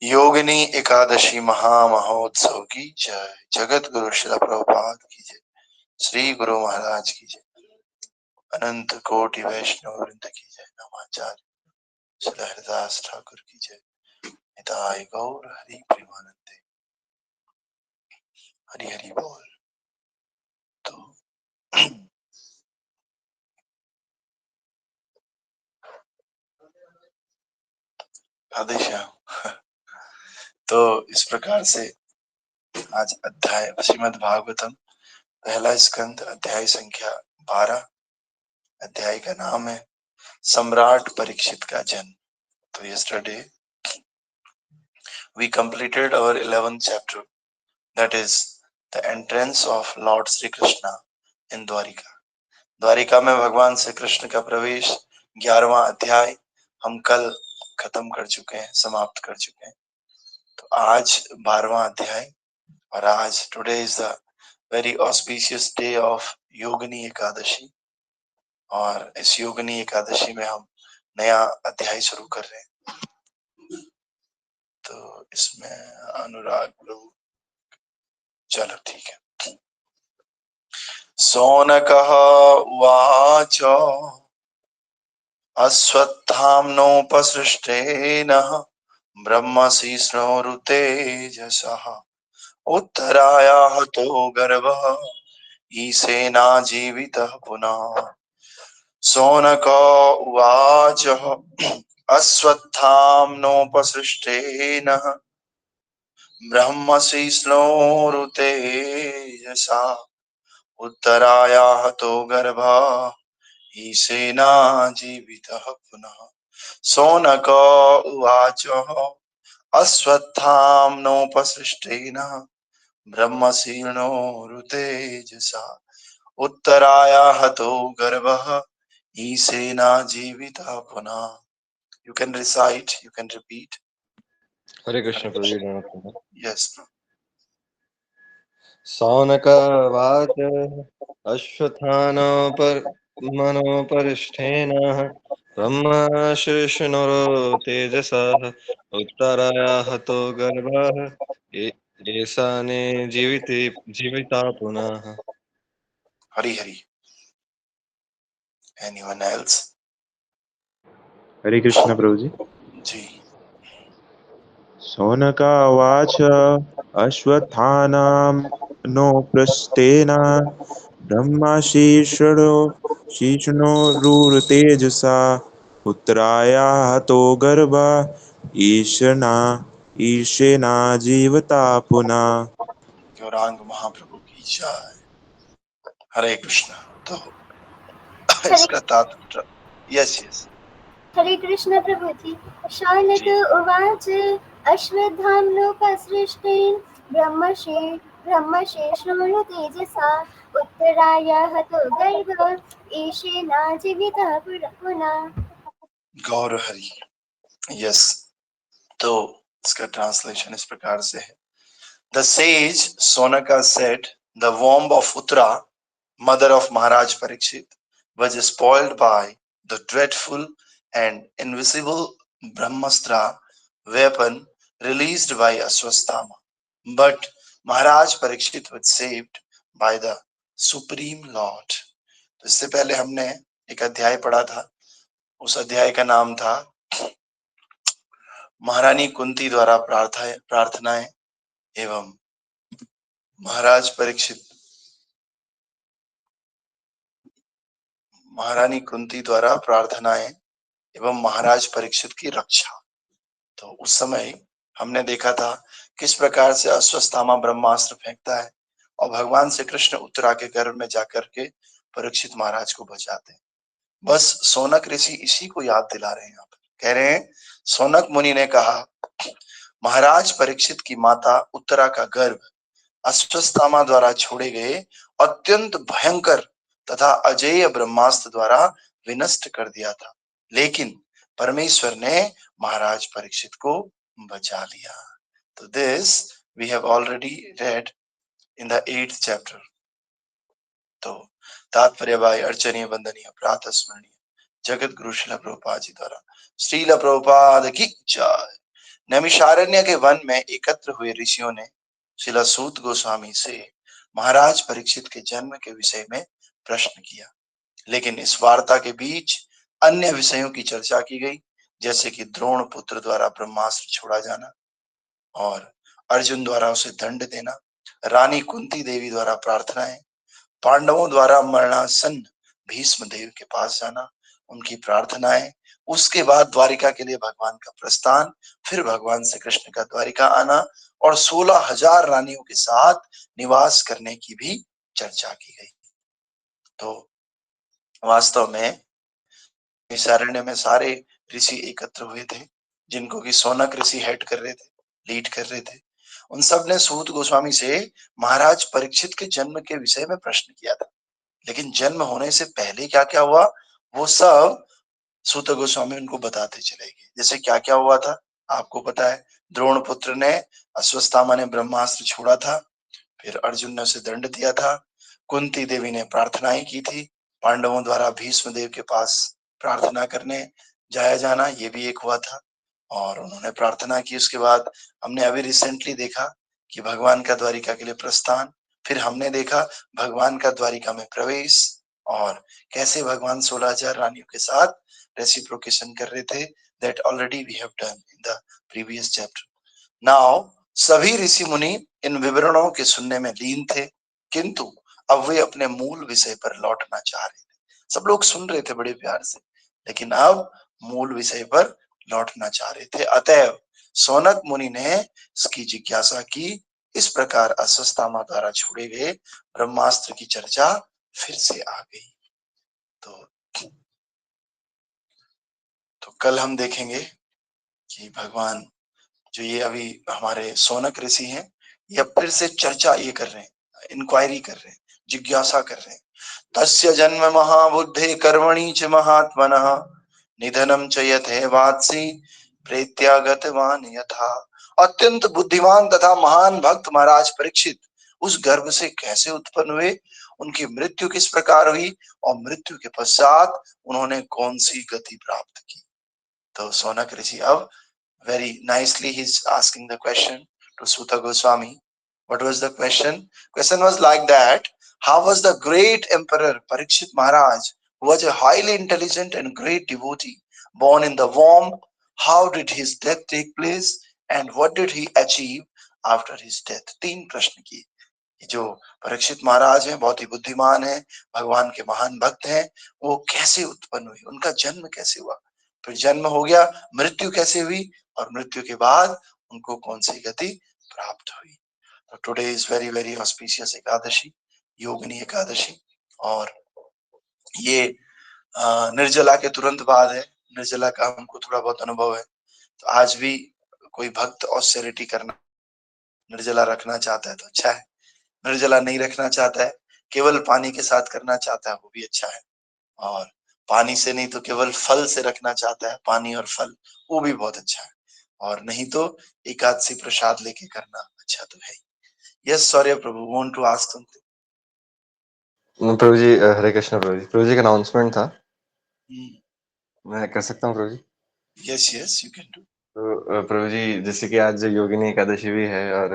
योगिनी एकादशी महामहोत्सव की जय। जगत गुरु श्रील प्रभुपाद की जय। श्री गुरु महाराज की जय। अनंत कोटि वैष्णव वृंद की जय। नमाचार्य श्री हरिदास ठाकुर की जय। निताय गौर हरि प्रेमानंदे। हरि हरि बोल। तो आदेश तो इस प्रकार से आज अध्याय श्रीमद् भागवतम पहला स्कंद अध्याय संख्या 12। अध्याय का नाम है सम्राट परीक्षित का जन्म। तो yesterday we completed our 11th chapter, that is the entrance of Lord Sri Krishna in Dwarika. Dwarika में भगवान श्री कृष्ण का प्रवेश 11वां अध्याय हम कल खत्म कर चुके हैं, समाप्त कर चुके हैं। तो आज 12वां अध्याय और आज today is the very auspicious day of Yogini Ekadashi और इस योगिनी एकादशी में हम नया अध्याय शुरू कर रहे हैं। तो इसमें अनुराग प्रभु, चलो ठीक है। सौनकः उवाच अश्वत्थाम्नोपसृष्टेन ब्रह्मसि स्नोरुतेजसः उत्तरायाः तो गर्भः ईशेना जीवितः पुनः। सौनक उवाच अश्वत्थाम्नोपसृष्टेन ब्रह्मसि स्नोरुतेजसा उत्तरायाः तो गर्भः ईशेना जीवितः पुनः। सौनक उवाच अश्वत्थाम्नोपसृष्टेन ब्रह्मशीर्णोरुतेजसा उत्तरायाः तो गर्भः ईशेना जीवितः पुनः। You can recite, you can repeat. Hare Krishna Prabhu. Yes. सौनकवाच अश्वत्थानोपरिष्ठेन ब्रह्मशिष्णुरो तेजसः उत्तरायाः तो गर्भः ईशाने जीविता पुनः। Hari Hari. Anyone else? हरे कृष्ण प्रभु जी। जी। सौनकावाच अश्वत्थानाम्नोपृष्ठेन ब्रह्मशीर्षणोरुतेजसा उत्तरायाः तो गर्भा ईशेना जीवता पुनः। गौरांग महाप्रभु की जय। हरे कृष्ण। तो इसका तात्पर्य यस यस। हरे कृष्ण प्रभु जी। शौनक उवाच अश्वत्थाम्नोपसृष्टेन ब्रह्मशेषोणु तेजसा उत्तरायाः तो गर्भः ईशेना जीवितः पुनः। गौर हरि। यस। तो इसका ट्रांसलेशन इस प्रकार से है। The sage Sonaka said, the womb of Uttara, mother of Maharaj Parikshit, was spoiled by the dreadful and invisible Brahmastra weapon released by Aswasthama. But Maharaj Parikshit was saved by the Supreme Lord. तो इससे पहले हमने एक अध्याय पढ़ा था। उस अध्याय का नाम था महारानी कुंती द्वारा प्रार्थनाएं एवं महाराज परीक्षित, महारानी कुंती द्वारा प्रार्थनाएं एवं महाराज परीक्षित की रक्षा। तो उस समय हमने देखा था किस प्रकार से अश्वत्थामा ब्रह्मास्त्र फेंकता है और भगवान श्री कृष्ण उत्तरा के गर्भ में जाकर के परीक्षित महाराज को बचाते हैं। बस सोनक ऋषि इसी को याद दिला रहे हैं। यहाँ पर कह रहे हैं, सोनक मुनि ने कहा महाराज परीक्षित की माता उत्तरा का गर्भ अश्वत्थामा द्वारा छोड़े गए अत्यंत भयंकर तथा अजेय ब्रह्मास्त्र द्वारा विनष्ट कर दिया था, लेकिन परमेश्वर ने महाराज परीक्षित को बचा लिया। तो this we have already read in the 8th chapter. तो तात्पर्य भाई अर्चनीय वंदनीय प्रातः स्मरणीय जगत गुरु श्रील प्रभुपाद जी द्वारा। श्रील प्रभुपाद की जय। नैमिषारण्य के वन में एकत्र हुए ऋषियों ने श्रील सूत गोस्वामी से महाराज परीक्षित के जन्म के विषय में प्रश्न किया, लेकिन इस वार्ता के बीच अन्य विषयों की चर्चा की गई, जैसे कि द्रोण पुत्र द्वारा ब्रह्मास्त्र छोड़ा जाना और अर्जुन द्वारा उसे दंड देना, रानी कुंती देवी द्वारा प्रार्थनाएं, पांडवों द्वारा मरणासन भीष्म देव के पास जाना, उनकी प्रार्थनाएं, उसके बाद द्वारिका के लिए भगवान का प्रस्थान, फिर भगवान श्री कृष्ण का द्वारिका आना और 16,000 रानियों के साथ निवास करने की भी चर्चा की गई। तो वास्तव में नैमिषारण्य में सारे ऋषि एकत्र हुए थे, जिनको कि सौनक ऋषि हेड कर रहे थे, लीड कर रहे थे। उन सब ने सूत गोस्वामी से महाराज परीक्षित के जन्म के विषय में प्रश्न किया था, लेकिन जन्म होने से पहले क्या क्या हुआ वो सब सूत गोस्वामी उनको बताते चले गए। जैसे क्या क्या हुआ था आपको पता है, द्रोण पुत्र ने अश्वत्थामा ने ब्रह्मास्त्र छोड़ा था, फिर अर्जुन ने उसे दंड दिया था, कुंती देवी ने प्रार्थनाएं की थी, पांडवों द्वारा भीष्म देव के पास प्रार्थना करने जाया जाना ये भी एक हुआ था और उन्होंने प्रार्थना की। उसके बाद हमने अभी रिसेंटली देखा कि भगवान का द्वारिका के लिए प्रस्थान, फिर हमने देखा भगवान का द्वारिका में प्रवेश और कैसे भगवान 16,000 रानियों के साथ रेसिप्रोकेशन कर रहे थे। That already we have done in the previous chapter. Now सभी ऋषि मुनि इन विवरणों के सुनने में लीन थे, किंतु अब वे अपने मूल विषय पर लौटना चाह रहे थे। सब लोग सुन रहे थे बड़े प्यार से, लेकिन अब मूल विषय पर लौटना चाह रहे थे। अतएव सौनक मुनि ने इसकी जिज्ञासा की। इस प्रकार अश्वत्थामा द्वारा छोड़े गए ब्रह्मास्त्र की चर्चा फिर से आ गई। तो कल हम देखेंगे कि भगवान जो ये अभी हमारे सौनक ऋषि हैं, ये अब फिर से चर्चा ये कर रहे हैं, इंक्वायरी कर रहे हैं, जिज्ञासा कर रहे हैं। तस्य जन्म महाबुद्धे कर्मणि च महात्मनः निधनम च यथेवात्सि प्रेत्यागतवान यथा। अत्यंत बुद्धिमान तथा महान भक्त महाराज परीक्षित उस गर्भ से कैसे उत्पन्न हुए, उनकी मृत्यु किस प्रकार हुई और मृत्यु के पश्चात उन्होंने कौन सी गति प्राप्त की। तो सौनक ऋषि अब very nicely he's asking the question to Suta Goswami. What was the question? Question was like that: how was the great emperor Parikshit Maharaj, who was a highly intelligent and great devotee, born in the womb? How did his death take place, and what did he achieve after his death? तीन प्रश्न किए। जो परीक्षित महाराज हैं, बहुत ही बुद्धिमान हैं, भगवान के महान भक्त हैं, वो कैसे उत्पन्न हुए, उनका जन्म कैसे हुआ, फिर जन्म हो गया, मृत्यु कैसे हुई और मृत्यु के बाद उनको कौन सी गति प्राप्त हुई। तो today is very very auspicious Ekadashi, Yogini Ekadashi, और ये निर्जला के तुरंत बाद है। निर्जला का हमको थोड़ा बहुत अनुभव है, तो आज भी कोई भक्त ऑस्टेरिटी करना, निर्जला रखना चाहता है तो अच्छा है, निर्जला नहीं रखना चाहता है, केवल पानी के साथ करना चाहता है, वो भी अच्छा है, और पानी से नहीं तो केवल फल से रखना चाहता है, पानी और फल, वो भी बहुत अच्छा है, और नहीं तो एकादशी प्रसाद लेके करना अच्छा तो है। Yes sorry prabhu, want to ask something. प्रभु जी हरे कृष्ण। प्रभु जी का अनाउंसमेंट था, मैं कर सकता हूँ प्रभु जी? Yes yes you can do. तो प्रभु जी जैसे कि आज योगिनी एकादशी भी है और